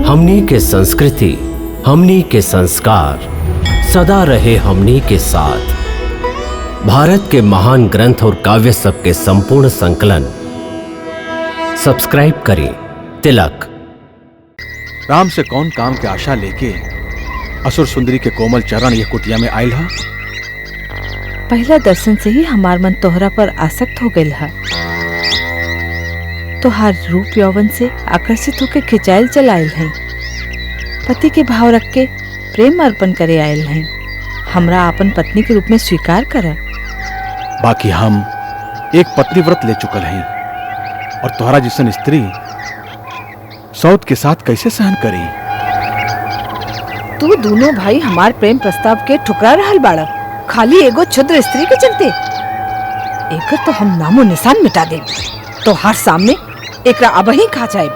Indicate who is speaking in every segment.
Speaker 1: हमनी के संस्कृति, हमनी के संस्कार सदा रहे हमनी के साथ। भारत के महान ग्रंथ और काव्य सब के संपूर्ण संकलन सब्सक्राइब करें तिलक।
Speaker 2: राम से कौन काम के आशा लेके असुर सुंदरी के कोमल चरण ये कुटिया में आयल हा।
Speaker 3: पहला दर्शन से ही हमार मन तोहरा पर आसक्त हो गइल हा। तोहार रूप यौवन से आकर्षित होके खिंचायल चल आयल हैं। पति के भाव रख के प्रेम अर्पण करे आयल हैं। हमरा अपन पत्नी के रूप में स्वीकार कर।
Speaker 2: बाकी हम एक पत्नी व्रत ले चुकल हैं और तोहरा जिसन स्त्री सौत के साथ कैसे सहन करी।
Speaker 3: तू दोनों भाई हमार प्रेम प्रस्ताव के ठुकरा रहल बाड़ा, खाली एगो क्षुद्र स्त्री के चलते। एकर तो हम नामो निशान मिटा दे। तो हर सामने एकरा अब ही खा जाए।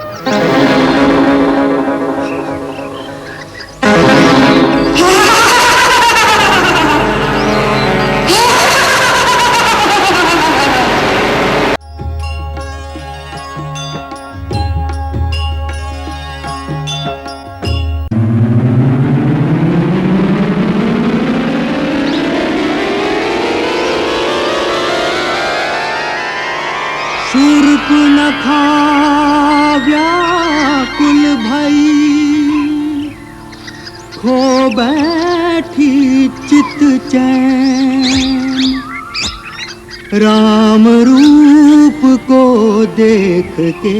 Speaker 4: शूर्पणखा व्याकुल भई खो बैठी चित चैन। राम रूप को देख के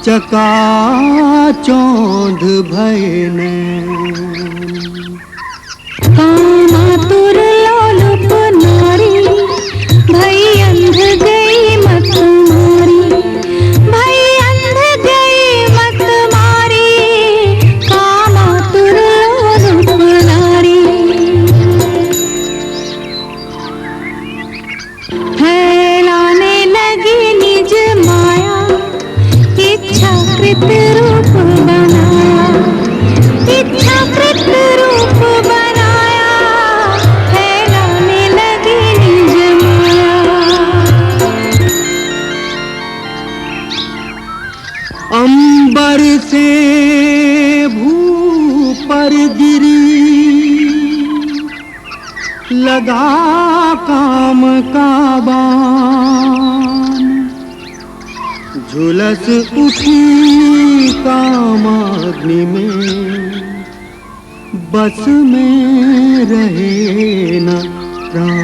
Speaker 4: चकाचौंध भय नैन।
Speaker 5: कामातुर लोलुप नारी भई अंध गई मत मारी, भई अंध गई मत मारी। कामातुर लोलुप नारी फैलाने लगी निज माया, इच्छाकृत रूप बनाया, इच्छाकृत रूप बनाया। फैलाने लगी निज माया।
Speaker 4: अंबर से भू पर गिरी लगा काम का बाण। झुलस उठी कामाग्नि में बस में रहे न प्राण।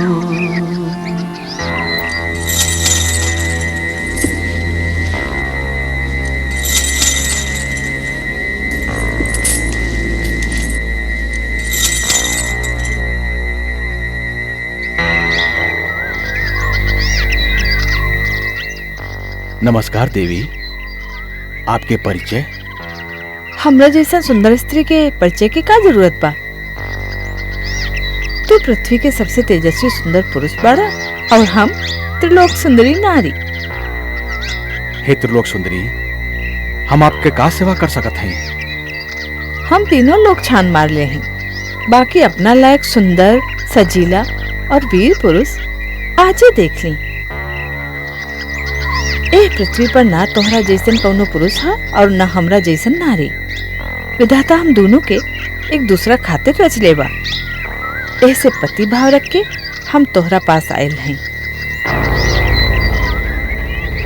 Speaker 2: नमस्कार देवी, आपके परिचय?
Speaker 3: हमरा जैसा सुंदर स्त्री के परिचय की का जरूरत बा? तू पृथ्वी के सबसे तेजस्वी सुंदर पुरुष बाड़ा और हम त्रिलोक सुंदरी नारी।
Speaker 2: हे त्रिलोक सुंदरी, हम आपके का सेवा कर सकत हैं?
Speaker 3: हम तीनों लोग छान मार ले हैं। बाकी अपना लायक सुंदर, सजीला और वीर पुरुष आज ही देख ली। ए पृथ्वी पर ना तोहरा जैसन कौनो पुरुष है और न हमरा जैसन नारी। विधाता हम दोनों के एक दूसरा खातिर रच लेबा। ऐसे पति भाव रख के हम तोहरा पास आयल हैं।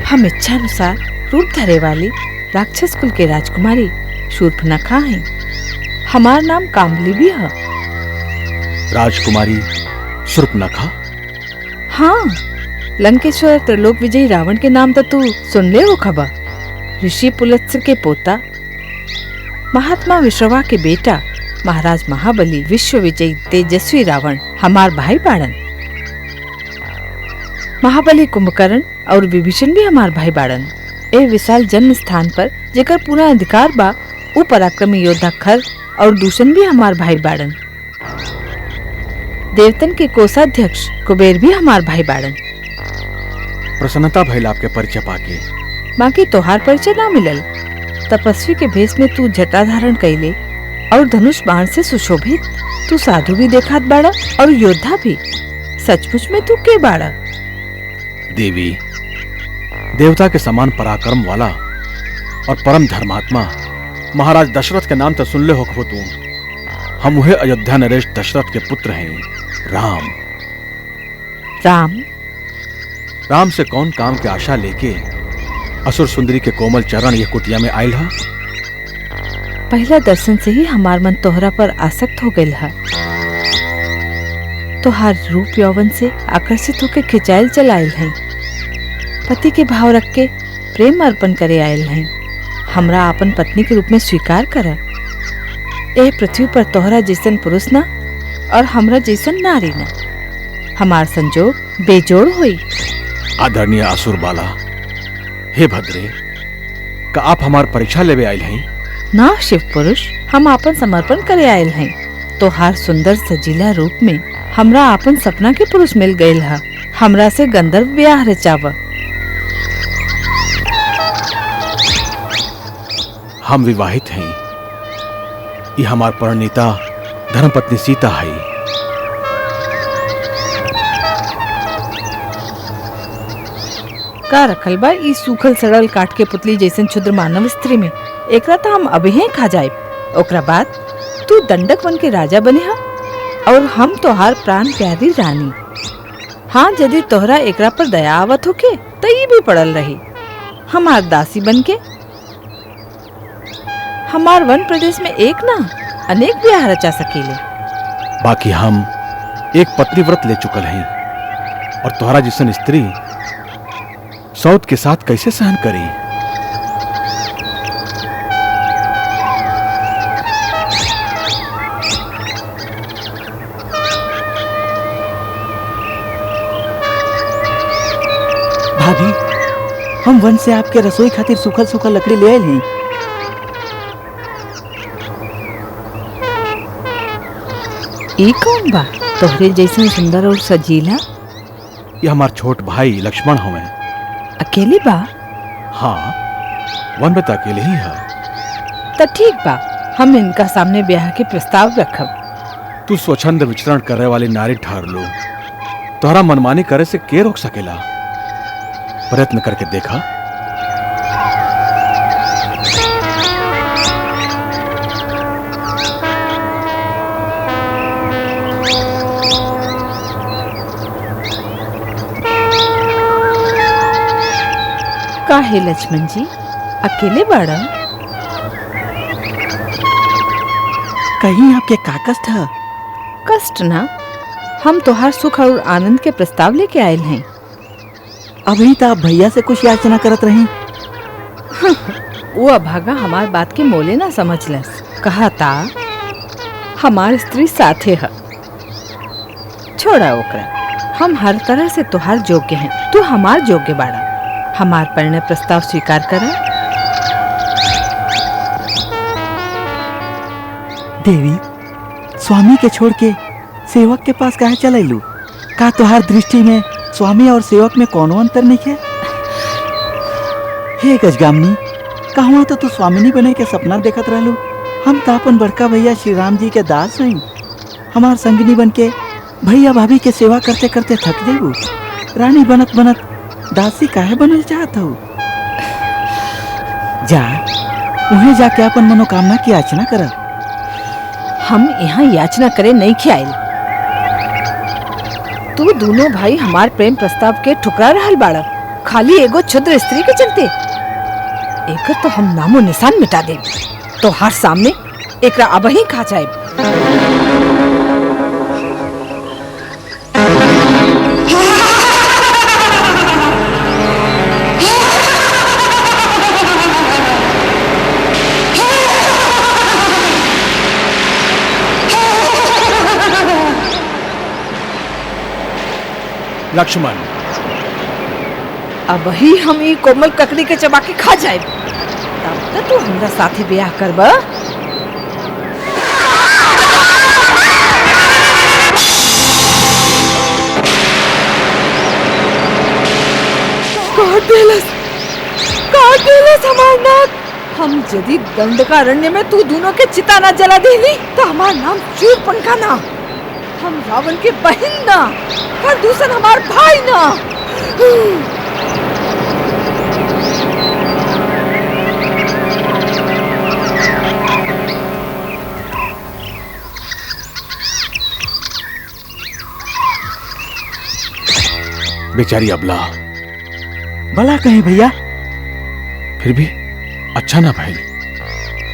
Speaker 3: हम इच्छा अनुसार रूप धरे वाली राक्षस कुल के राजकुमारी शूर्पणखा हैं। हमार नाम कामली भी है।
Speaker 2: राजकुमारी शूर्पणखा?
Speaker 3: हाँ, लंकेश्वर त्रिलोक विजयी रावण के नाम तो तू सुन ले हो खबर। ऋषि पुलत्स्य के पोता, महात्मा विश्रवा के बेटा, महाराज महाबली विश्व विजयी तेजस्वी रावण हमार भाई बाड़न। महाबली कुंभकर्ण और विभीषण भी हमार भाई बाड़न। ए विशाल जन्म स्थान पर जेकर पूरा अधिकार बा, उ पराक्रमी योद्धा खर और दूषण भी हमार भाई बाड़न। देवतन के कोषाध्यक्ष कुबेर भी हमार भाई बाड़न।
Speaker 2: प्रसन्नता भइल आपके परिचय पाके।
Speaker 3: बाकी तोहार परिचय ना मिलल। तपस्वी के भेष में तू जटा धारण कैले और धनुष बाण से सुशोभित। तू साधु भी देखात बाड़ा और योद्धा भी। सचमुच में तू के बाड़ा?
Speaker 2: देवी, देवता के समान पराक्रम वाला और परम धर्मात्मा महाराज दशरथ के नाम तो सुन ले होखबो तू। हम वह अयोध्या नरेश दशरथ के पुत्र हैं, राम।
Speaker 3: राम
Speaker 2: राम से कौन काम के आशा लेके असुर सुंदरी के कोमल चरण ये कुटिया में आयल हा?
Speaker 3: पहला दर्शन से ही हमार मन तोहरा पर आसक्त हो गइल हा। तोहार रूप यौवन से आकर्षित होके खिंचायल चल आयल हैं। पति के भाव रख के प्रेम अर्पण करे आयल हैं। हमरा अपन पत्नी के रूप में स्वीकार कर। ए पृथ्वी पर तोहरा जैसन पुरुष ना और हमरा जैसन नारी ना। हमार संजोग बेजोड़ हुई।
Speaker 2: आदरणीय असुर बाला, हे भद्रे, का आप हमार परीक्षा लेवे आयल हैं?
Speaker 3: ना शिव पुरुष, हम आपन समर्पण करे आयल हैं। तोहार सुंदर सजीला रूप में हमरा आपन सपना के पुरुष मिल गयल हा। हमरा से गंधर्व ब्याह रचावा।
Speaker 2: हम विवाहित हैं। ये हमार परिणीता धर्मपत्नी सीता है।
Speaker 3: का रखल बा ई सूखल सड़ल काट के पुतली जैसन क्षुद्र मानव स्त्री में? एकरा तो हम अभी ही खा जाए। ओकरा बाद तू दंडक बन के राजा बने हा और हम तोहार प्राण प्यारी रानी। हाँ, यदि तोहरा एकरा पर दया आवत होके तो ये भी पड़ल रही। हमार दासी बन के हमार वन प्रदेश में एक ना अनेक ब्याह रचा सकीले।
Speaker 2: बाकी हम एक पत्नी व्रत ले चुकल हैं और तोहरा जैसन स्त्री सौत के साथ कैसे सहन करी?
Speaker 6: भाभी, हम वन से आपके रसोई खातिर सूखल सूखल लकड़ी ले आए हैं।
Speaker 3: ई कौन बा तोहरे जैसन सुंदर और सजीला?
Speaker 2: ये हमार छोट भाई लक्ष्मण हमें।
Speaker 3: अकेले बा?
Speaker 2: हाँ, वन में तो अकेले ही है।
Speaker 3: तो ठीक बा, हम इनका सामने ब्याह के प्रस्ताव रखब।
Speaker 2: तू स्वच्छंद विचरण करे वाली नारी ठहर लो। तोहरा मनमानी करे से के रोक सकेला? प्रयत्न करके देखा।
Speaker 3: काहे लक्ष्मण जी अकेले बाड़ा?
Speaker 6: कहीं आपके का कष्ट है?
Speaker 3: कष्ट ना, हम तोहार सुख और आनंद के प्रस्ताव लेके आयल हैं।
Speaker 6: अभी तो आप भैया से कुछ याचना करत रही।
Speaker 3: वो अभागा हमार बात के मोले ना समझलस। कहा था हमार स्त्री साथे है। छोड़ा ओकरा, हम हर तरह से तोहार योग्य हैं। तू हमार योग्य बाड़ा। हमार परिणय प्रस्ताव स्वीकार करा।
Speaker 6: देवी, स्वामी के छोड़ के सेवक के पास काहे चलैलू? का तोहार दृष्टि में स्वामी और सेवक में कोनो अंतर नहीं है? हे गजगामनी, कहवा तो तू स्वामिनी बने के सपना देखत रहलू। हम तो अपन बड़का भैया श्री राम जी के दास हई। हमार संगनी बन के भैया भाभी के सेवा करते करते थक जेबू। रानी बनत बनत दासी काहे बनल चाहत हो? जा उन्हें जाके अपन मनोकामना की याचना कर।
Speaker 3: हम यहाँ याचना करे नहीं खियाल। तू दोनों भाई हमार प्रेम प्रस्ताव के ठुकरा रहल बाड़ा खाली एगो क्षुद्र स्त्री के चलते। एकर तो हम नामो निशान मिटा दे। तो हर सामने एकरा अब ही खा जाए।
Speaker 2: लक्ष्मण,
Speaker 3: अब ही हम ये कोमल ककड़ी के चबा के खा जाए। तब तक तू हमरा साथे ब्याह करबा। काट देलस हमार नाक। हम यदि दंडकारण्य में तू दोनों के चिता न जला देली तो हमार नाम शूर्पणखा ना। हम रावण के बहन ना, पर दूसर हमार भाई ना।
Speaker 2: बेचारी अबला
Speaker 6: भला कहे भैया,
Speaker 2: फिर भी अच्छा ना भइल।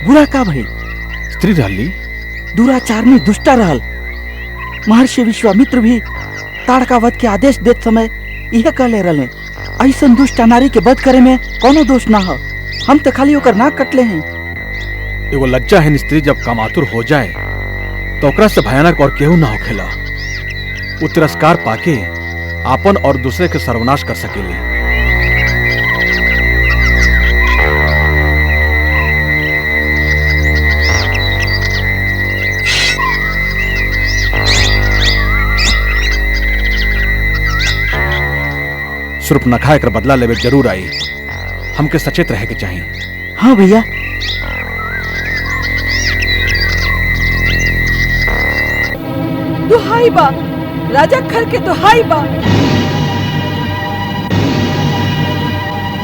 Speaker 6: बुरा का भई?
Speaker 2: स्त्री डाली
Speaker 6: दुराचार में दुष्टा रहल। महर्षि विश्वामित्र भी ताड़का वध के आदेश देते समय यह कहले रहले, ऐसन दुष्ट नारी के वध करे में कोनो दोष ना हो। हम तो खाली ओकर नाक कटले हैं।
Speaker 2: एगो लज्जाहीन स्त्री जब कामातुर हो जाए तो ओकरा से भयानक और केहू ना होखेला। वो तिरस्कार पाके आपन और दूसरे के सर्वनाश कर सकेली। सूर्पनखा एकर बदला लेवे जरूर आई। हमके सचेत रहे के चाहिए।
Speaker 6: हाँ भैया।
Speaker 3: दुहाई बा राजा खर के, दुहाई बा।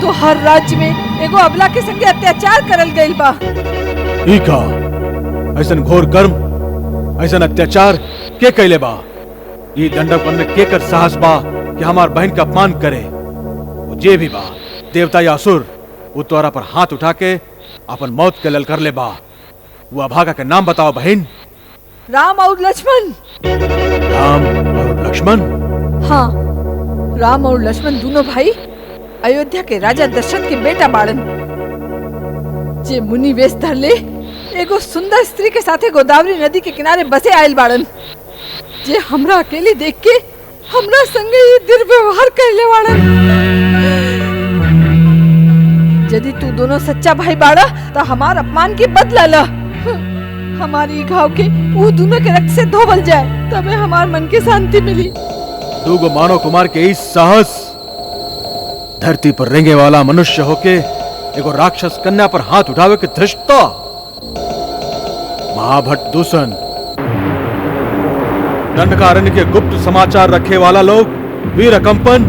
Speaker 3: तो हर राज्य में एगो अबला के संगे अत्याचार करल गइल बा।
Speaker 2: ई का ऐसन घोर कर्म, ऐसन अत्याचार के कैले बा? ये दंडकवन में के कर साहस बा कि हमार बहन का अपमान करे? वो जे भी बा, देवता या असुर, वो तोरा पर हाथ उठा के अपन मौत के ललकर ले बा। वो अभागा के नाम बताओ बहन।
Speaker 3: राम और लक्ष्मण।
Speaker 2: राम और लक्ष्मण?
Speaker 3: हाँ, राम और लक्ष्मण दोनों भाई अयोध्या के राजा दशरथ के बेटा बाड़न, जे मुनि वेश धर ले एगो सुंदर स्त्री के साथे गोदावरी नदी के किनारे बसे आयल बाड़न, जे हमरा अकेले देख के हमरा संगे ये दुर्व्यवहार कैले बाड़न। यदि तू दोनों सच्चा भाई बाड़ा तो हमार अपमान के बदला ला। हमारी घाव के वो दोनों के रक्त से धोवल जाए, तबे हमार मन की शांति मिली।
Speaker 2: दूगो मानव कुमार के इस साहस, धरती पर रेंगे वाला मनुष्य होके एगो राक्षस कन्या पर हाथ उठावे के धृष्टता। महाभट्ट दूषण, दंडकारण्य के गुप्त समाचार रखे वाला लोग, वीर कंपन,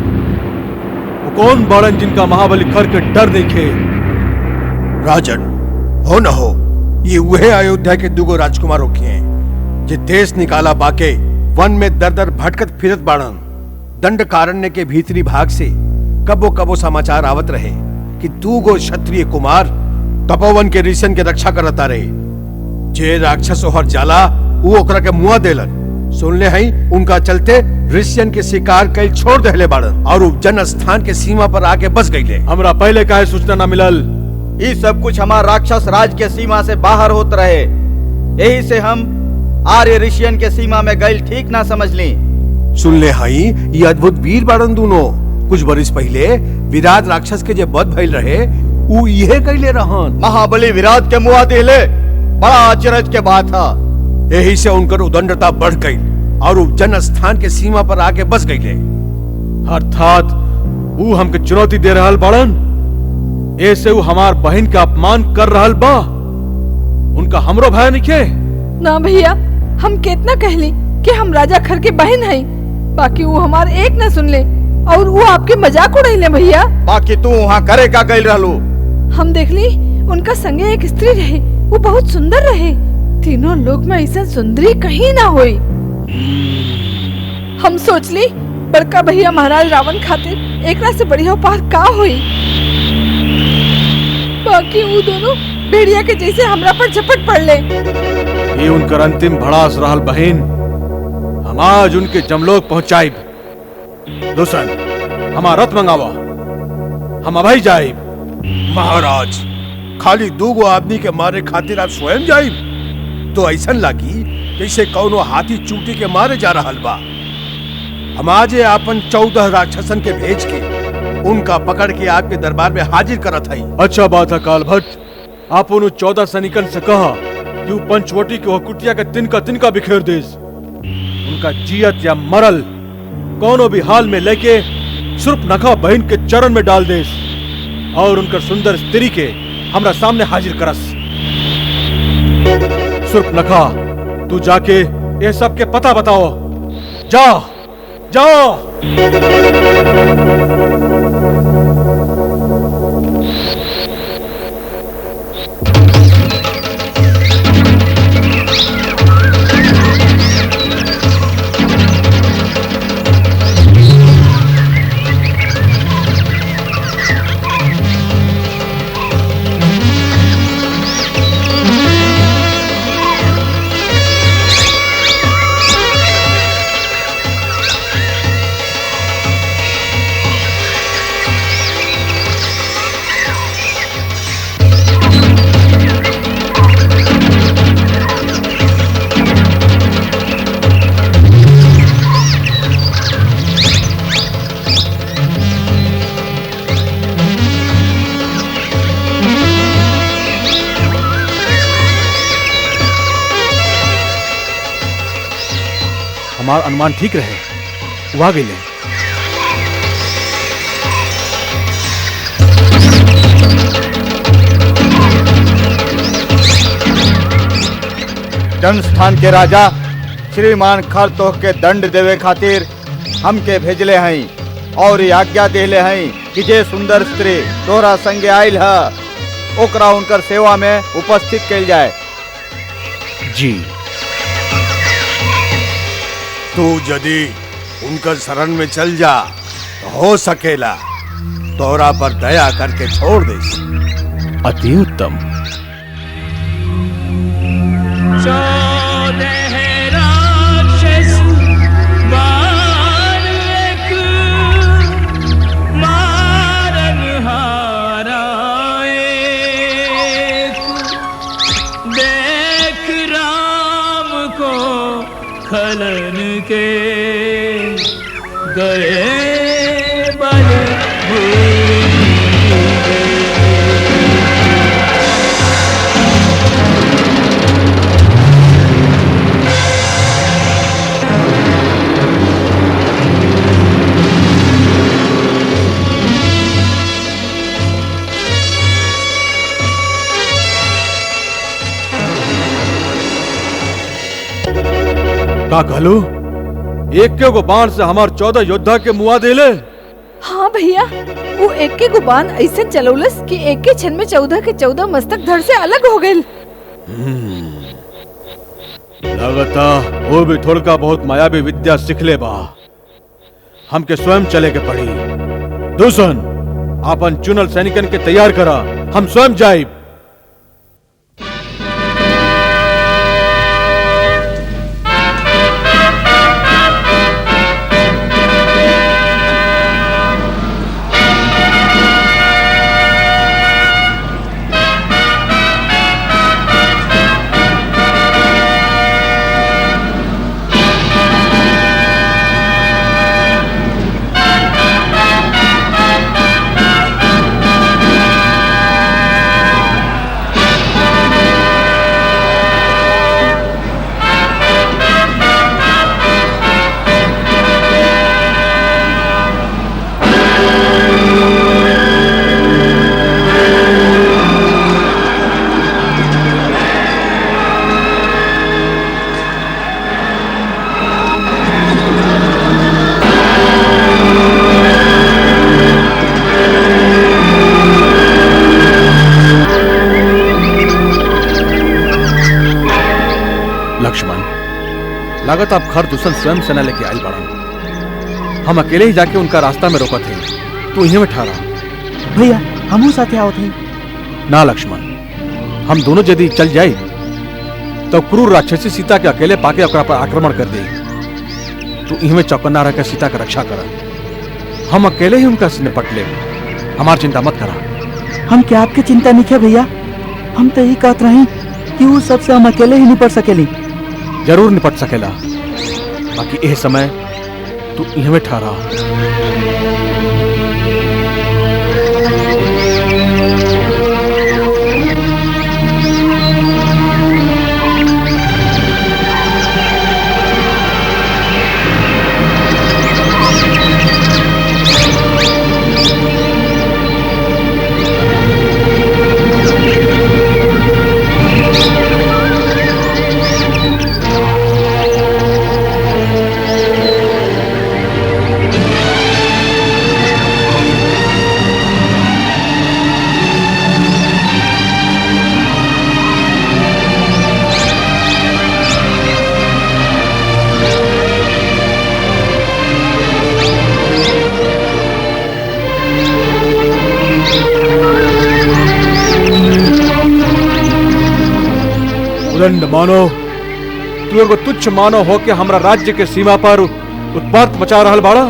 Speaker 2: वो कौन बाड़न जिनका महाबली खर के डर देखे?
Speaker 7: राजन हो न हो, ये वह अयोध्या के दुगो राजकुमार होके हैं जे देश निकाला बाके वन में दर दर भटकत फिरत बाड़न। दंडकारण्य के भीतरी भाग से कबो कबो समाचार आवत रहे कि दुगो क्षत्रिय कुमार तपोवन के ऋषियन के रक्षा करता रहे। जे राक्षस ओहर जाला वो ओकरा के मुआ देलन। सुनले हई उनका चलते ऋषियन के शिकार कई छोड़ देले बाड़न और वो जन स्थान के सीमा पर आके बस गईले।
Speaker 2: हमरा पहले काहे सूचना ना मिलल?
Speaker 8: ये सब कुछ हमार राक्षस राज के सीमा से बाहर होत रहे, यही से हम आर्य ऋषियन के सीमा में गइल ठीक ना समझ ली।
Speaker 7: सुनले हई ये अद्भुत वीर बाड़न दोनों। कुछ बरिस पहले विराट राक्षस के जे वध भइल रहे वो इहे कइले रहन।
Speaker 8: महाबली विराट के मुआ देले, बड़ा आश्चर्य के बात था।
Speaker 7: यही से उनकर उदंडता बढ़ गई और वो जन स्थान के सीमा पर आके बस गईले।
Speaker 2: अर्थात वो हमके चुनौती दे रहल बाड़न, ऐसे वो हमार बहन का अपमान कर रहल बा। उनका हमरो भय निके?
Speaker 3: ना भैया, हम कितना कहली कि हम राजा खर के बहन हई, बाकी वो हमार एक न सुन ले और वो आपके मजाक उड़ैले भैया।
Speaker 8: बाकी तू वहाँ करे का गइल रहलू?
Speaker 3: हम देखली उनका संगे एक स्त्री रहे, वो बहुत सुंदर रहे। तीनों लोग में ऐसा सुंदरी कहीं ना हुई। हम सोचली बड़का भैया महाराज रावण खातिर एकरा से बढ़िया उपहार का हुई। बाकी वो दोनों भेड़िया के जैसे हमरा पर झपट पड़ ले।
Speaker 2: ये उनकर अंतिम भड़ास रहल बहन। हम आज उनके जमलोक पहुंचाइब। दूषण, हमारा रथ मंगावा, हम अभी जाइब।
Speaker 7: महाराज, खाली दूगो आदमी के मारे खातिर आप स्वयं जाइब तो ऐसन लागी जैसे कौनो हाथी चूटी के मारे जा रहल बा। हम आज आपन 14 राक्षसन के भेज के उनका पकड़ के आपके दरबार में हाजिर करत हई।
Speaker 2: अच्छा बात है काल भट्ट, आप उन 14 सैनिकन से कहा कि वो पंचवटी के कुटिया के तिनका बिखेर देस। उनका जियत या मरल कोनो भी हाल में लेके सूर्पनखा बहन के चरण में डाल देस और उनकर सुंदर स्त्री के हमरा सामने हाजिर करस। सूर्पनखा, तू जाके ये सब के पता बताओ। जा जाओ। हमारा अनुमान ठीक रहे, वहां गई।
Speaker 8: जनस्थान के राजा श्रीमान खरतोह के दंड देवे खातिर हमके भेजले हैं और ये आज्ञा देले हैं कि जे सुंदर स्त्री तोहरा संगे आयल है ओकरा उनकर सेवा में उपस्थित कल जाए।
Speaker 2: जी।
Speaker 7: तू यदि उनकर शरण में चल जा तो हो सकेला तोहरा पर दया करके छोड़ दे।
Speaker 2: अति उत्तम।
Speaker 9: खलन के गए बल
Speaker 2: का कहलू? एक को बाण से हमार 14 योद्धा के मुआ देले।
Speaker 3: हाँ भैया, वो एक के गुबान ऐसे चलौलस कि एक के क्षण में 14 के 14 मस्तक धड़ से अलग हो गए।
Speaker 2: लगता वो भी थोड़का बहुत मायावी विद्या सीख ले बा। हमके स्वयं चले के पड़ी। दूसन अपन चुनल सैनिकन के तैयार करा, हम स्वयं जाइब। लागत आप खर दुश्मन स्वयं सेना लेके आई बड़ा। हम अकेले ही जाके उनका रास्ता में रोका थे, तू यहीं में ठहरा।
Speaker 6: भैया हमू साथे आओ थे।
Speaker 2: ना लक्ष्मण, हम दोनों यदि चल जाए तो क्रूर राक्षसी सीता के अकेले पाके ओकरा पर आक्रमण कर दे। तू यहीं में चौकन्ना रहकर सीता का रक्षा करा। हम अकेले ही उनका निपट ले, हमारी चिंता मत करा।
Speaker 6: हम क्या आपकी चिंता नहीं है भैया, हम तो यही कहते रहे कि वो सबसे हम अकेले ही निपट सकेली।
Speaker 2: जरूर निपट सकेला, बाकी यह समय तू यहीं में ठहरा। उदंड मानो, तू एगो तुच्छ मानो हो के हमरा राज्य के सीमा पर उत्पात मचा रहल बाड़ा।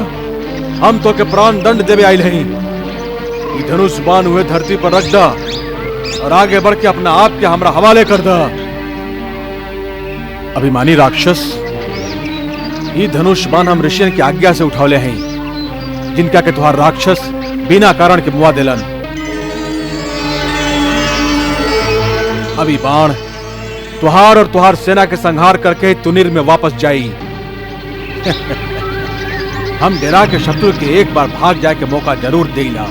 Speaker 2: हम तो के प्राण दंड देवे आइल हई। ई धनुष बाण हुए धरती पर रख दा और आगे बढ़ के अपना आप के हमरा हवाले कर दा। अभिमानी राक्षस, ई धनुष बाण हम ऋषियन की आज्ञा से उठावले हई, जिनका के तुहार राक्षस बिना कारण के मुआ देलन। अभी बाण तुहार और तुहार सेना के संहार करके तुनिर में वापस जाई। हम डेरा के शत्रु के एक बार भाग जाए के मौका जरूर देला।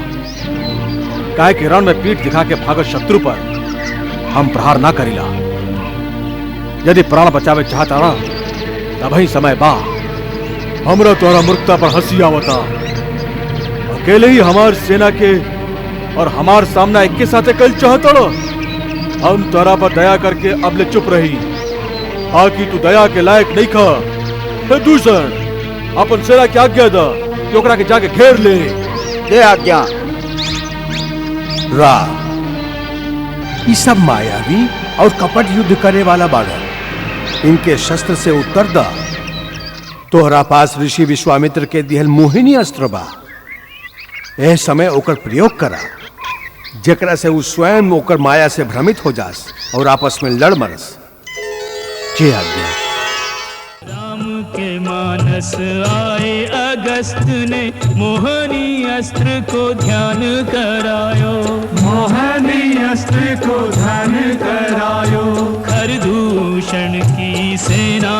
Speaker 2: काहे कि रण में पीठ दिखा के भागत शत्रु पर हम प्रहार ना करीला। यदि प्राण बचावे चाहता ना तब ही समय बा। हमरा तोरा मूर्खता पर हंसी आवता। अकेले ही हमार सेना के और हमार सामना एक के साथ कल चाहता ना। हम तोरा पर दया करके अब ले चुप रही। आकि तू दया के लायक नहीं खा। दूषण अपन सेना की आज्ञा दा कि ओकरा के जाके घेर ले।
Speaker 8: दे आज्ञा।
Speaker 7: रा ये सब मायावी और कपट युद्ध करने वाला बाड़न। इनके शस्त्र से उत्तर दा। तोहरा पास ऋषि विश्वामित्र के दिहल मोहिनी अस्त्र बा। ए समय ओकर प्रयोग करा जेकरा से वो स्वयं ओकर माया से भ्रमित हो जास और आपस में लड़ मरस। जे आज्ञा।
Speaker 9: राम के मानस आए अगस्त ने मोहनी अस्त्र को ध्यान करायो। मोहनी अस्त्र को ध्यान करायो। खरदूषण की सेना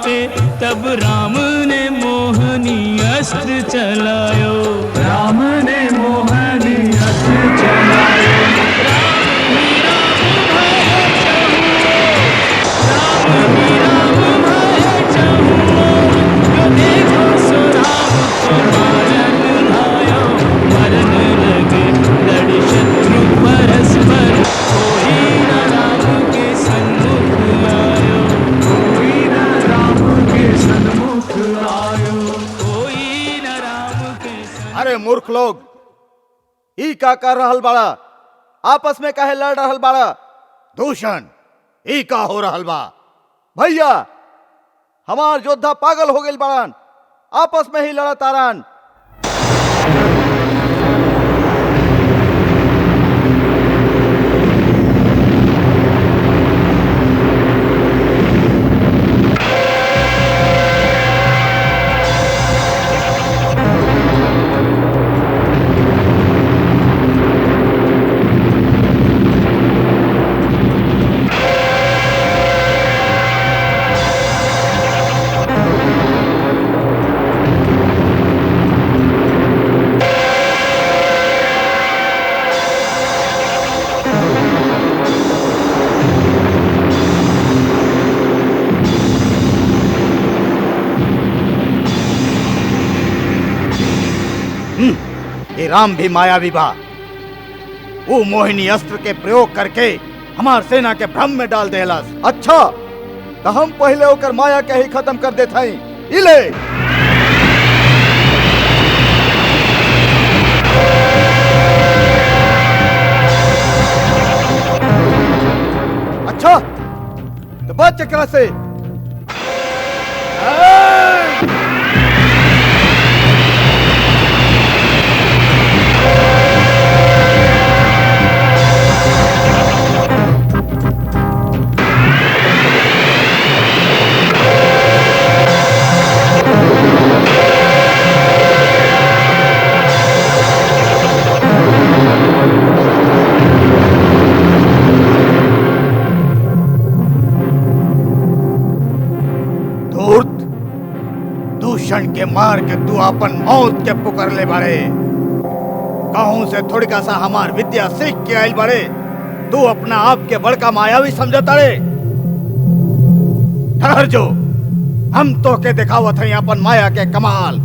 Speaker 9: पे तब राम ने मोहनी अस्त्र चलायो। राम ने मोहनी अस्त्र चलायो।
Speaker 8: अरे मूर्ख लोग, ई का कर रहल बाड़ा? आपस में काहे लड़ रहल बाड़ा? दूषण, ई का हो रहल बा? भैया, हमार योद्धा पागल हो गइल बाड़न, आपस में ही लड़ा तारन। राम भी मायावी बा। वो मोहिनी अस्त्र के प्रयोग करके हमार सेना के भ्रम में डाल देलस। अच्छा, तो हम पहले होकर माया के ही खत्म कर देते हैं। इले अच्छा, तो बच चक्रा से। दूषण के मार के तू अपन मौत के पुकार ले बाड़े। कहूं से थोड़ी का सा हमार विद्या सीख के आयल बाड़े। तू अपना आप के बड़का मायावी समझता रे। ठहर जो, हम तो के दिखावत हैं अपन माया के कमाल।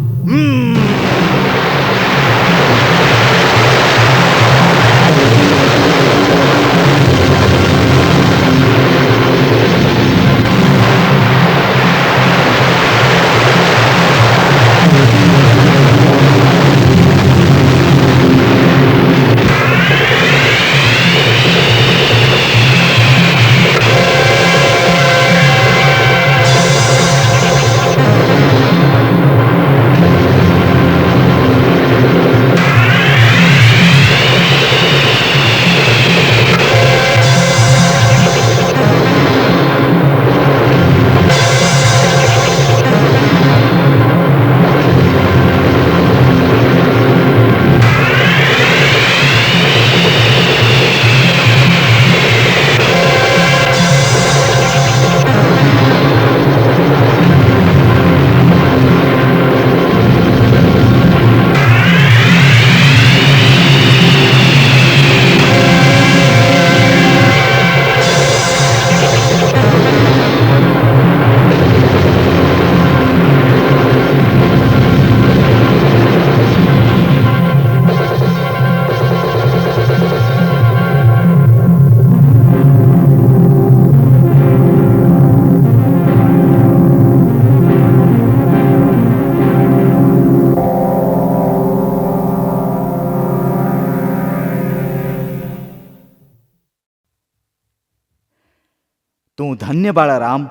Speaker 8: तू धन्य बाड़ा राम।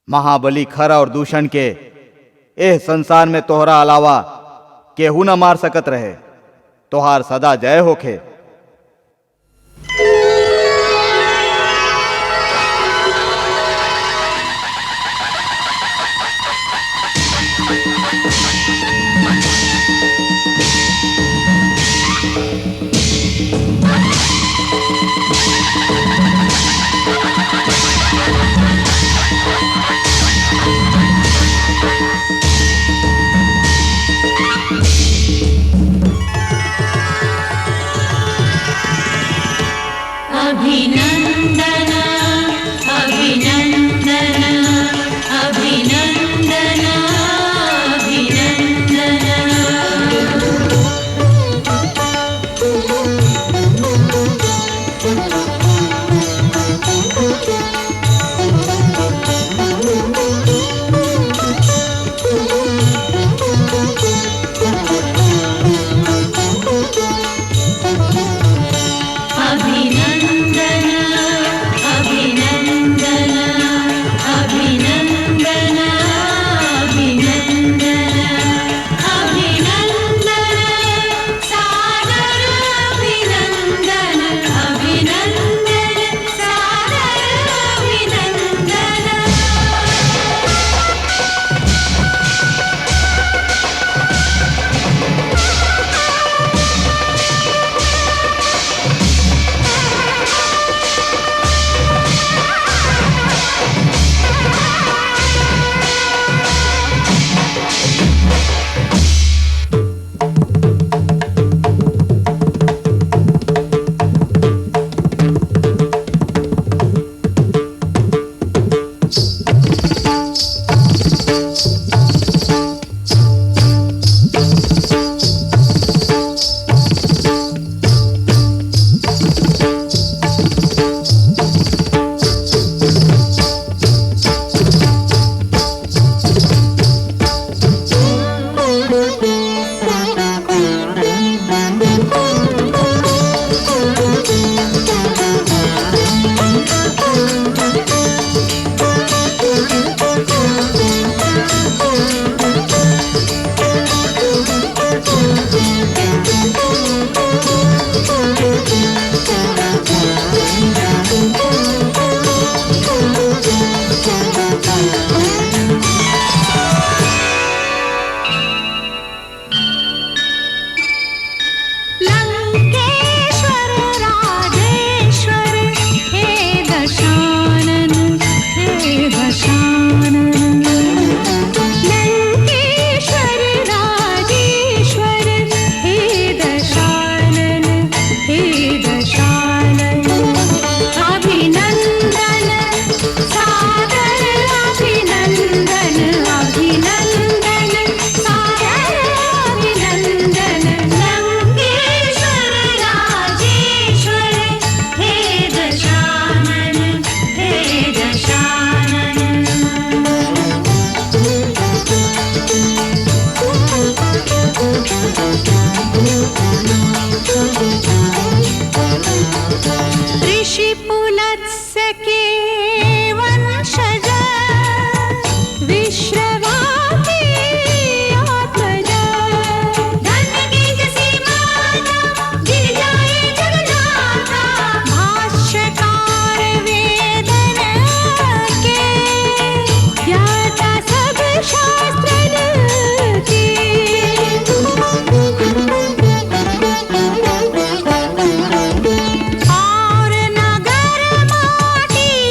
Speaker 8: महाबली खर और दूषण के एह संसार में तोहरा अलावा केहू न मार सकत रहे। तोहार सदा जय होखे।
Speaker 5: अभिनंदन अभिनंदन अभिनंदन और नगर माटी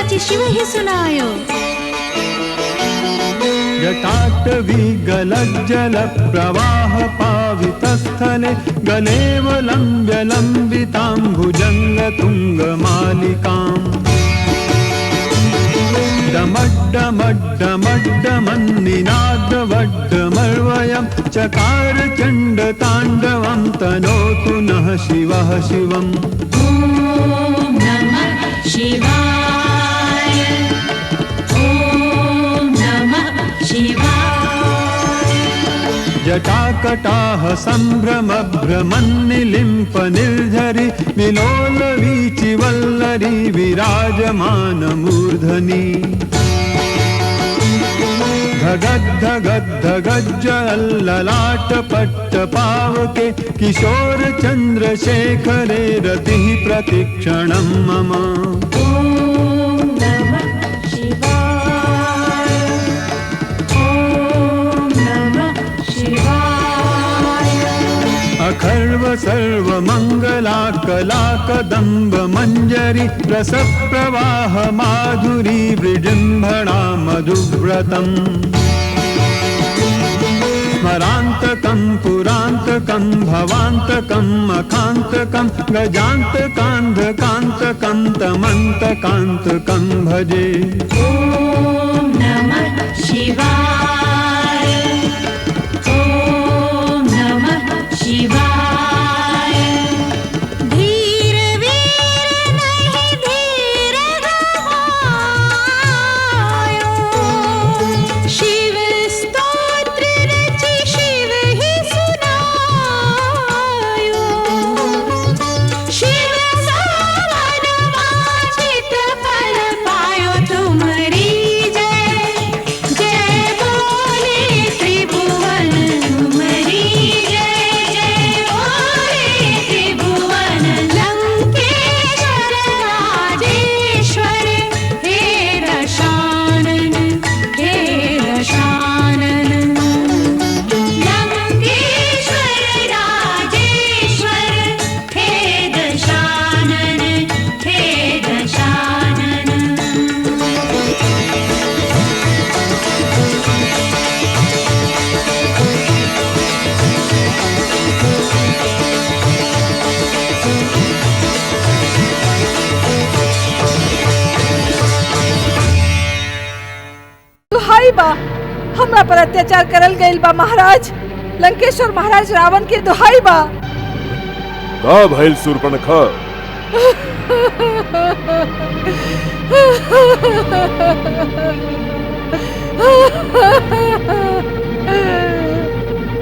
Speaker 5: रचि शिव ही सुनायो।
Speaker 9: जटाटवी गलज्जल प्रवाह पावितस्थले गलेवलं जलंबितां भुजंग तुंगमालिकाम् डमड्डमड्डमड्डमन्निनादवड्डमर्वयं चकार चण्डताण्डवं तनोतु नः शिवः शिवम्।
Speaker 5: ॐ नमः शिवाय। ॐ नमः शिवाय।
Speaker 9: जटाकटाह संभ्रम भ्रमन्निलिम्प निर्झरि विलोल वीचि वल्लरी विराजमान मूर्धनि धगद्धगद्धगज्जललाट पट्ट पावके किशोर चंद्रशेखरे रतिः प्रतिक्षणं मम।
Speaker 5: ॐ नमः शिवाय। ॐ नमः शिवाय।
Speaker 9: अखर्व सर्व मंगला कला कदम्ब मंजरी रस प्रवाह माधुरी विजृंभणा मधुव्रतम् स्मरान्तकं पुरान्तकं भवान्तकं मखान्तकं गजान्तकान्धकान्तकं तमन्तकान्तकं भजे।
Speaker 5: ॐ नमः शिवाय। ॐ नमः शिवाय। धीर वीर नहीं धीर गवायो। शिव स्तोत्र रचि शिव ही सुनायो। शिव सावन वांछित फल पायो तुम्हारी जय। जय बोले त्रिभुवन तुम्हारी जय। जय बोले त्रिभुवन लंकेश्वर राजेश्वर हे दशानन हे दशानन। लंकेश्वर राजेश्वर हे दशानन हे दशानन।
Speaker 3: दुहाई बा हमरा पर अत्याचार करल गइल बा महाराज। लंकेश्वर महाराज रावण के दुहाई बा।
Speaker 2: का भइल शूर्पणखा?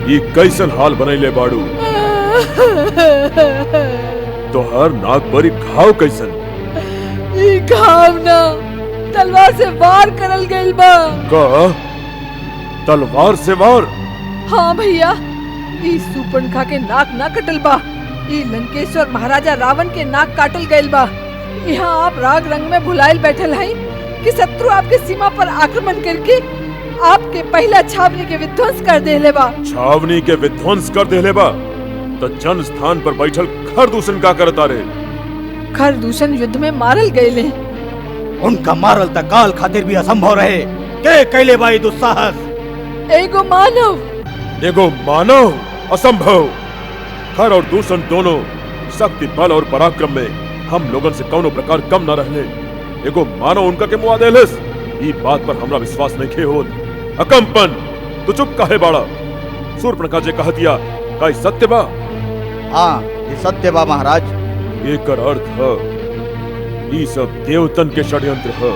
Speaker 2: ई कैसन हाल बनैले बाड़ू? तोहर नाक पर घाव कैसन?
Speaker 3: ई घाव ना तलवार से वार करल गइल बा।
Speaker 2: का तलवार से वार?
Speaker 3: हाँ भैया, ई शूर्पणखा के नाक ना कटल बा। ई लंकेश्वर महाराजा रावण के नाक काटल गइल बा। यहाँ आप राग रंग में भुलाइल बैठल हैं कि शत्रु आपके सीमा पर आक्रमण करके आपके पहला छावनी के विध्वंस कर देले बा।
Speaker 2: छावनी के विध्वंस कर देले बा तो जन स्थान पर बैठल खरदूषण का करता रे?
Speaker 3: खरदूषण युद्ध में मारल गए।
Speaker 8: उनका मारल तक काल खातिर भी असंभव रहे। के कैले बाई दुस्साहस?
Speaker 3: एगो मानव
Speaker 2: असंभव। खर और दूषण दोनों शक्ति बल और पराक्रम में हम लोगन से कौनो प्रकार कम न रहले। एगो मानव उनका के मुआ देलस। ई बात पर हमरा विश्वास नहीं खे होत। अकंपन तू चुप काहे बाड़ा? शूर्पणखा जे कह दिया का ई सत्य बा?
Speaker 8: हाँ, ये सत्य बा महाराज।
Speaker 2: एकर अर्थ है ई सब देवतन के षड्यंत्र है।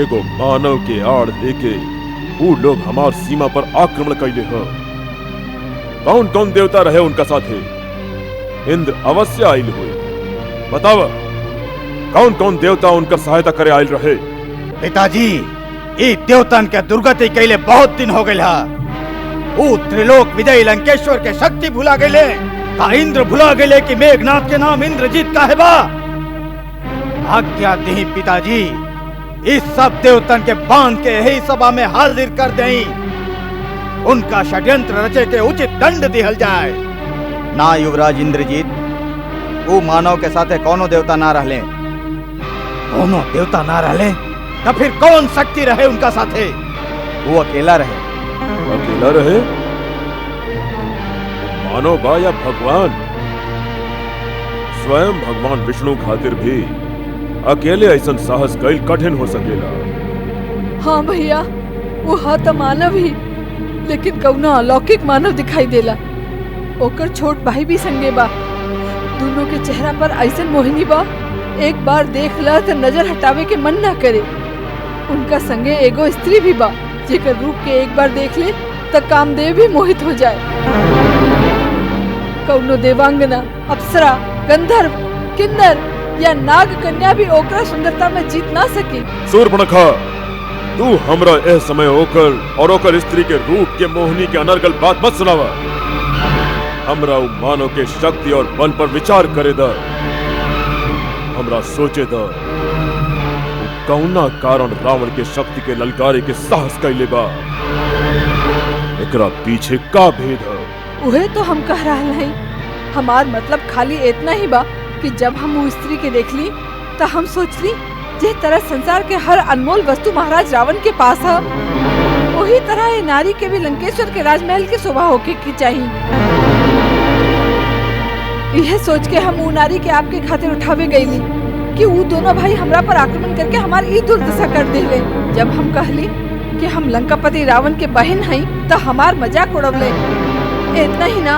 Speaker 2: एगो मानव के आड़ लेके वो लोग हमार सीमा पर आक्रमण कैले हैं। कौन कौन देवता रहे उनका साथे? इंद्र अवश्य आयल हुए। बताव कौन कौन देवता उनका सहायता करे आयल रहे?
Speaker 8: पिताजी, ई देवतन के दुर्गति कैले बहुत दिन हो गए। वो त्रिलोक विजयी लंकेश्वर के शक्ति भुला गए। का इंद्र भुला गए कि मेघनाथ के नाम इंद्रजीत का है बा? आज्ञा दी पिताजी, इस सब देवतन के बांध के यही सभा में हाजिर कर दें। उनका षड्यंत्र रचे के उचित दंड दिहल जाए। ना युवराज इंद्रजीत, वो मानव के साथे कौनो देवता ना रहले। कोनो देवता ना रहे तो फिर कौन शक्ति रहे उनका साथे? वो अकेला रहे।
Speaker 10: अकेला रहे? मानो बा या भगवान? स्वयं भगवान विष्णु खातिर भी अकेले ऐसा साहस कईल कठिन हो सकेला।
Speaker 3: हाँ भैया, वो हा तो मानव ही, लेकिन कौनो अलौकिक मानव दिखाई देला। ओकर छोट भाई भी संगे बा। दोनों के चेहरा पर ऐसन मोहिनी बा, एक बार देख ला तो नजर हटावे के मन ना करे। उनका संगे एगो स्त्री भी बा, जेकर रूप के एक बार देख ले तो कामदेव भी मोहित हो जाए। कौनो देवांगना, अप्सरा, गंधर्व, किन्नर या नाग कन्या भी ओकरा सुंदरता में जीत ना सकी।
Speaker 10: सूर्पणखा, तू हमरा एह समय ओकर और ओकर स्त्री के रूप के मोहिनी के अनर्गल बात मत सुनावा। हमरा उ मानव के शक्ति और बल पर विचार करे दा। हमरा सोचे दा कौना कारण रावण के शक्ति के ललकारे के साहस कैले बा। एकरा पीछे का भेद है?
Speaker 3: उहे तो हम कह रहा है। हमार मतलब खाली इतना ही बा कि जब हम वो स्त्री के देख ली तो हम सोच ली जिस तरह संसार के हर अनमोल वस्तु महाराज रावण के पास है, वही तरह ये नारी के भी लंकेश्वर के राजमहल की शोभा होके की चाहिए। यह सोच के हम वो नारी के आपके खातिर उठावे गईली कि वो दोनों भाई हमरा पर आक्रमण करके हमारी ई दुर्दशा कर दिले। जब हम कहली कि हम लंकापति रावण के बहन हई तो हमार मजाक उड़वले। इतना ही ना,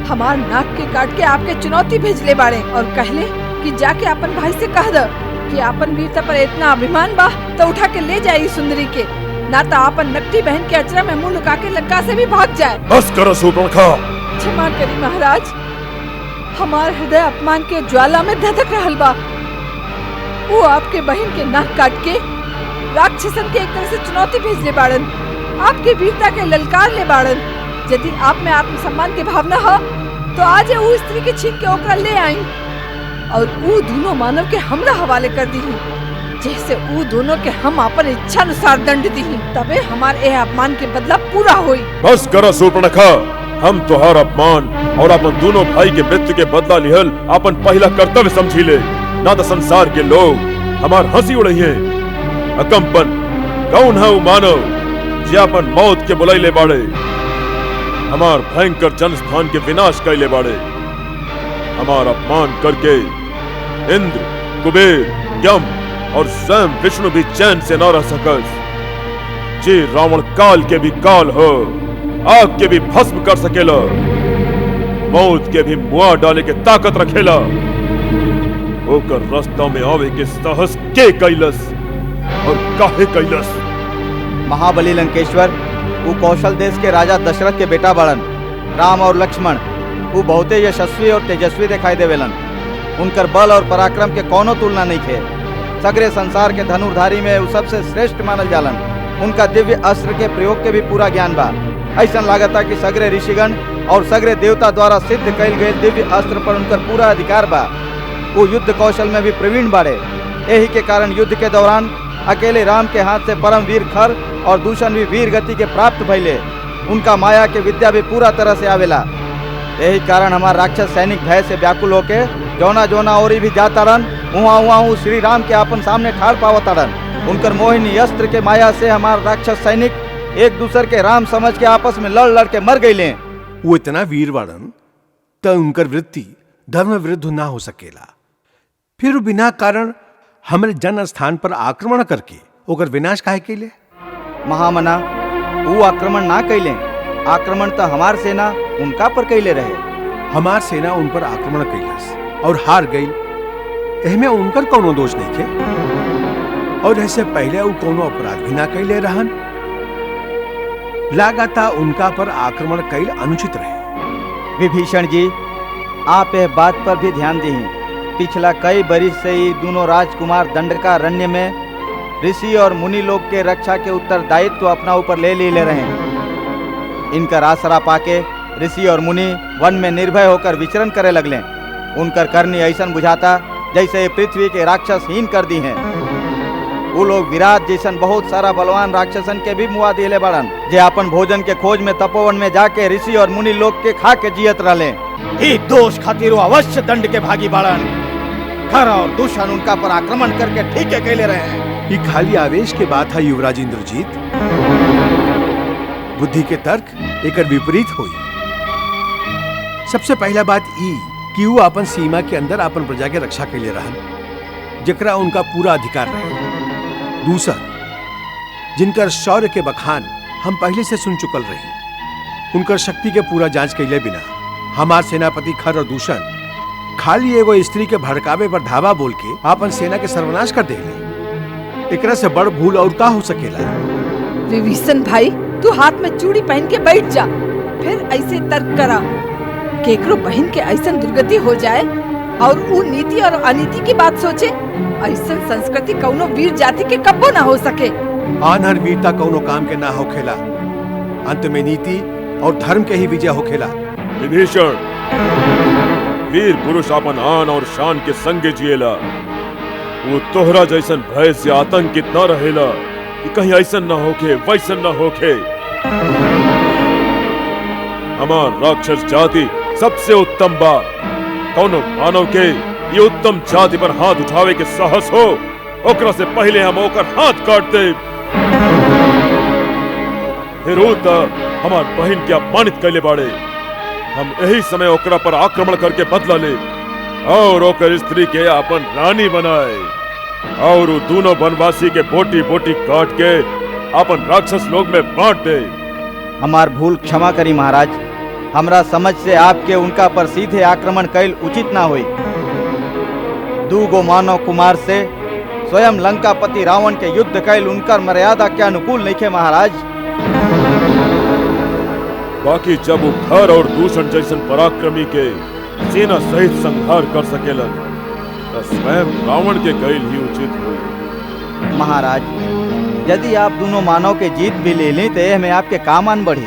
Speaker 3: हमार नाक के काट के आपके चुनौती भेजले बाड़े और कहले कि जाके अपन भाई से कह दो कि अपन वीरता पर इतना अभिमान बा तो उठा के ले जाए सुंदरी के, ना तो अपन नकटी बहन के अचरा में मुंह लुका के लंका से भी भाग जाए।
Speaker 10: बस करो सूर्पणखा।
Speaker 3: क्षमा करी महाराज, हमार हृदय अपमान के ज्वाला में धधक रहल बा। वो आपके बहन के नाक काट के राक्षसन के एक तरह से चुनौती भेजले बाड़न, आपके वीरता के ललकार ले बाड़न। यदि आप में आत्मसम्मान के भावना हो तो आज वो स्त्री के छीन के ओकरा ले आई और वो दोनों मानव के हमरा हवाले कर दी, जैसे वो दोनों के हम अपन इच्छा अनुसार दंड दी, तबे हमारे यह अपमान के बदला पूरा होई।
Speaker 10: बस करो सूर्पणखा। हम तोहार अपमान और अपन दोनों भाई के मृत्यु के बदला लिहल अपन पहला कर्तव्य समझी ले, ना तो संसार के लोग हमार हंसी उड़ई है। अकम्पन, कौन है वो मानव जे अपन मौत के बुलाइले बाड़े, हमार भयंकर जनस्थान के विनाश कैले बाड़े। हमार अपमान करके इंद्र, कुबेर, यम और स्वयं विष्णु भी चैन से न रह सकस। जे रावण काल के भी काल हो, आग के भी भस्म कर सकेला, मौत के भी मुआ डाले के ताकत रखेला। ओकर रास्ता में आवे के साहस के कैलस और काहे कैलस?
Speaker 8: महाबली लंकेश्वर वो कौशल देश के राजा दशरथ के बेटा बड़न। राम और लक्ष्मण वो बहुते यशस्वी और तेजस्वी दिखाई देवेलन। उनकर बल और पराक्रम के कोनो तुलना नहीं थे। सगरे संसार के धनुर्धारी में वो सबसे श्रेष्ठ मानल जालन। उनका दिव्य अस्त्र के प्रयोग के भी पूरा ज्ञान बा। ऐसा लागता कि सगरे ऋषिगण और सगरे देवता द्वारा सिद्ध कैल गए दिव्य अस्त्र पर उनकर पूरा अधिकार बा। वो युद्ध कौशल में भी प्रवीण बाड़े। यही के कारण युद्ध के दौरान अकेले राम के हाथ से परम वीर खर और दूषण भी वीर गति के प्राप्त भइले। उनका माया के विद्या भी पूरा तरह से आवेला। यही कारण हमारा राक्षस सैनिक भय से व्याकुल होके जौना जौना ओरी भी जाता रन, वहाँ श्री राम के अपन सामने ठाड़ पावता रन। उनकर मोहिनी अस्त्र के माया से हमारा राक्षस सैनिक एक दूसरे के राम समझ के आपस में लड़ लड़ के मर गईले।
Speaker 7: वो इतना वीर वाड़न तो उनकर वृत्ति धर्म विरुद्ध ना हो सकेला। फिर बिना कारण हमारे जन स्थान पर आक्रमण करके ओकर विनाश काहे कैले?
Speaker 8: महामना, वो आक्रमण ना कैले। आक्रमण तो हमार सेना उनका पर कैले रहे।
Speaker 7: हमार सेना उन पर आक्रमण कैलस और हार गई। एहमे उनकर कोनो दोष नहीं थे और ऐसे पहले वो कोनो अपराध भी ना कैले रहन। लगातार उनका पर आक्रमण कैल अनुचित रहे।
Speaker 8: विभीषण जी, आप यह बात पर भी ध्यान दी। पिछला कई बरिस से ही दोनों राजकुमार दंडकारण्य में ऋषि और मुनि लोग के रक्षा के उत्तरदायित्व अपना ऊपर ले रहे हैं। इनका आसरा पाके ऋषि और मुनि वन में निर्भय होकर विचरण करे लगले। उनकर करनी ऐसा बुझाता जैसे ये पृथ्वी के राक्षस हीन कर दी हैं। वो लोग विराट जैसन बहुत सारा बलवान राक्षसन के भी मुआ दिले बड़न, जे अपन भोजन के खोज में तपोवन में जाके ऋषि और मुनि लोग के खा के जियत रहले। ही दोष खातिर वो अवश्य दंड के भागी बड़न। खर और दूषण उनका पर आक्रमण करके ठीक है कहले रहे हैं।
Speaker 7: ये खाली आवेश के बात है युवराज इंद्रजीत। बुद्धि के तर्क एक विपरीत हुई। सबसे पहला बात ई कि वो अपन सीमा के अंदर अपन प्रजा के रक्षा के लिए रहन, जकरा उनका पूरा अधिकार रहे। दूसरा, जिनकर शौर्य के बखान हम पहले से सुन चुकल रही, उनकर शक्ति के पूरा जांच कैले बिना हमार सेनापति खर और दूषण खाली एगो स्त्री के भड़कावे पर धावा बोल के अपन सेना के सर्वनाश कर देले। एकरा से बड़ भूल और का हो सकेला?
Speaker 3: विभीषण भाई, तू हाथ में चूड़ी पहन के बैठ जा, फिर ऐसे तर्क करा। केकरो बहन के ऐसा दुर्गति हो जाए और वो नीति और अनीति की बात सोचे, ऐसा संस्कृति कौनो वीर जाति के कब्बो ना हो सके।
Speaker 7: आनहर वीरता कौनो काम के ना होखेला, अंत में नीति और धर्म के ही विजय होखेला।
Speaker 10: विभीषण, वीर पुरुष अपन आन और शान के संगे जिएला। वो तोहरा जैसन भय से आतंकित न रहेला कि कहीं ऐसा न होके वैसन न होके। हमार राक्षस जाति सबसे उत्तम बा। कौनो मानव के ये उत्तम जाति पर हाथ उठावे के साहस हो, ओकरा से पहले हम ओकर हाथ काट दे। फिर हमार बहन के अपमानित कैले बाड़े, हम यही समय ओकरा पर आक्रमण करके बदला ले और ओकर स्त्री के अपन रानी बनाए और वो दोनों वनवासी के बोटी बोटी काट के अपन राक्षस लोग में बांट दे।
Speaker 8: हमार भूल क्षमा करी महाराज। हमरा समझ से आपके उनका पर सीधे आक्रमण कैल उचित ना हुई। दूगो मानव कुमार से स्वयं लंकापति रावण के युद्ध कैल उनकर मर्यादा के अनुकूल नहीं थे महाराज।
Speaker 10: बाकी जब वो खर और दूषण जैसन पराक्रमी के सेना सहित संहार कर सकेलन, तो स्वयं रावण के कैल ही उचित हुई।
Speaker 8: महाराज, यदि आप दोनों मानव के जीत भी ले लें तो यह में आपके कामान बढ़ी,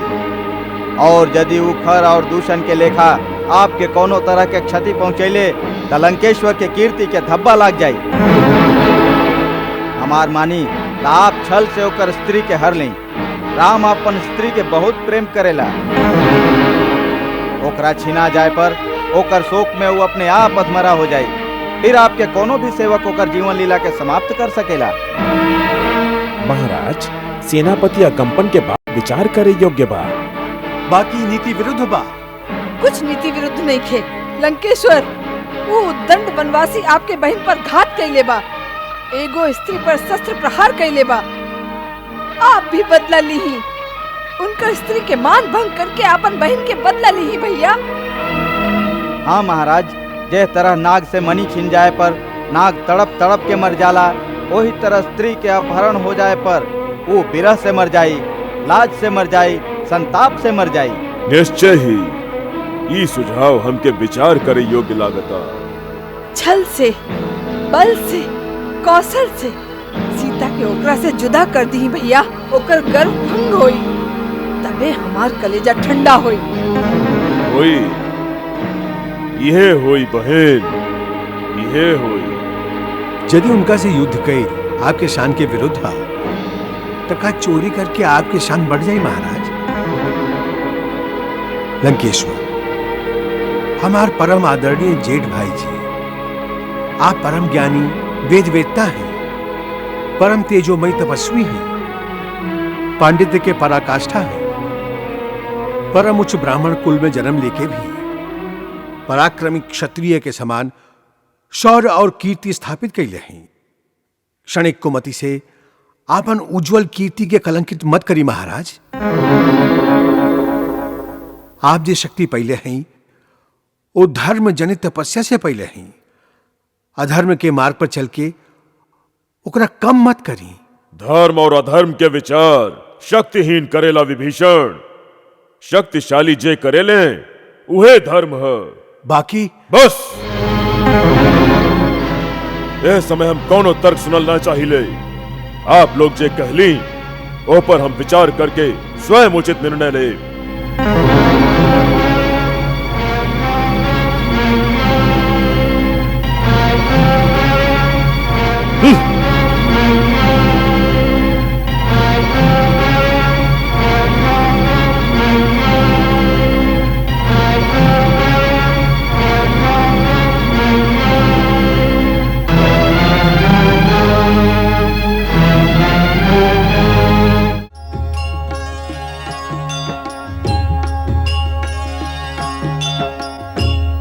Speaker 8: और यदि वो खर और दूषण के लेखा आपके कोनो तरह के क्षति पहुंचैले तो लंकेश्वर के कीर्ति के धब्बा लग जाये। हमार मानी तो आप छल से ओकर स्त्री के हर लें। राम अपन स्त्री के बहुत प्रेम करेला। ओकरा छीना जाए पर ओकर शोक में वो अपने आप अधमरा हो जाए। फिर आपके कोनो भी सेवक ओकर जीवन लीला के समाप्त कर सकेला।
Speaker 11: महाराज, सेनापति अकंपन के बाद विचार करे योग्य बा।
Speaker 7: बाकी नीति विरुद्ध बा।
Speaker 3: कुछ नीति विरुद्ध नहीं खे लंकेश्वर। वो दंड वनवासी आपके बहन पर घात कैले बा, एगो स्त्री पर शस्त्र प्रहार कैले बा। आप भी बदला ली ही, उनका स्त्री के मान भंग करके अपन बहन के बदला ली ही भैया।
Speaker 8: हाँ महाराज, जिस तरह नाग से मणि छिन जाए पर नाग तड़प तड़प के मर जाला, वही तरह स्त्री के अपहरण हो जाए पर वो विरह से मर जाई, लाज से मर जाई, संताप से मर जाई।
Speaker 10: निश्चय ही ये सुझाव हमके विचार करे योग्य लागता।
Speaker 3: छल से, बल से, कौशल से सीता के ओकरा से जुदा कर दी भैया। ओकर गर्व भंग होई, तबे हमार कलेजा ठंडा होई।
Speaker 10: होई, यह होई बहन, यह होई।
Speaker 7: यदि उनका से युद्ध कई आपके शान के विरुद्ध है, तो का चोरी करके आपकी शान बढ़ जाए महाराज? लंकेश्वर, हमार परम आदरणीय जेठ भाई जी, आप परम ज्ञानी वेद वेदता हैं, परम तेजोमयी तपस्वी हैं, पांडित्य के पराकाष्ठा हैं, परम उच्च ब्राह्मण कुल में जन्म लेके भी पराक्रमी क्षत्रिय के समान शौर्य और कीर्ति स्थापित कैले हैं। क्षणिक कुमति से आपन उज्जवल कीर्ति के कलंकित मत करी महाराज। आप जो शक्ति पहले हैं वो धर्म जनित तपस्या से पहले हैं। अधर्म के मार्ग पर चल के ओकरा कम मत करी।
Speaker 10: धर्म और अधर्म के विचार शक्तिहीन करेला विभीषण। शक्तिशाली जे करेले उहे धर्म है।
Speaker 7: बाकी
Speaker 10: बस यह समय हम कौनो तर्क सुनल ना चाहिए। आप लोग जे कहली ओ पर हम विचार करके स्वयं उचित निर्णय ले।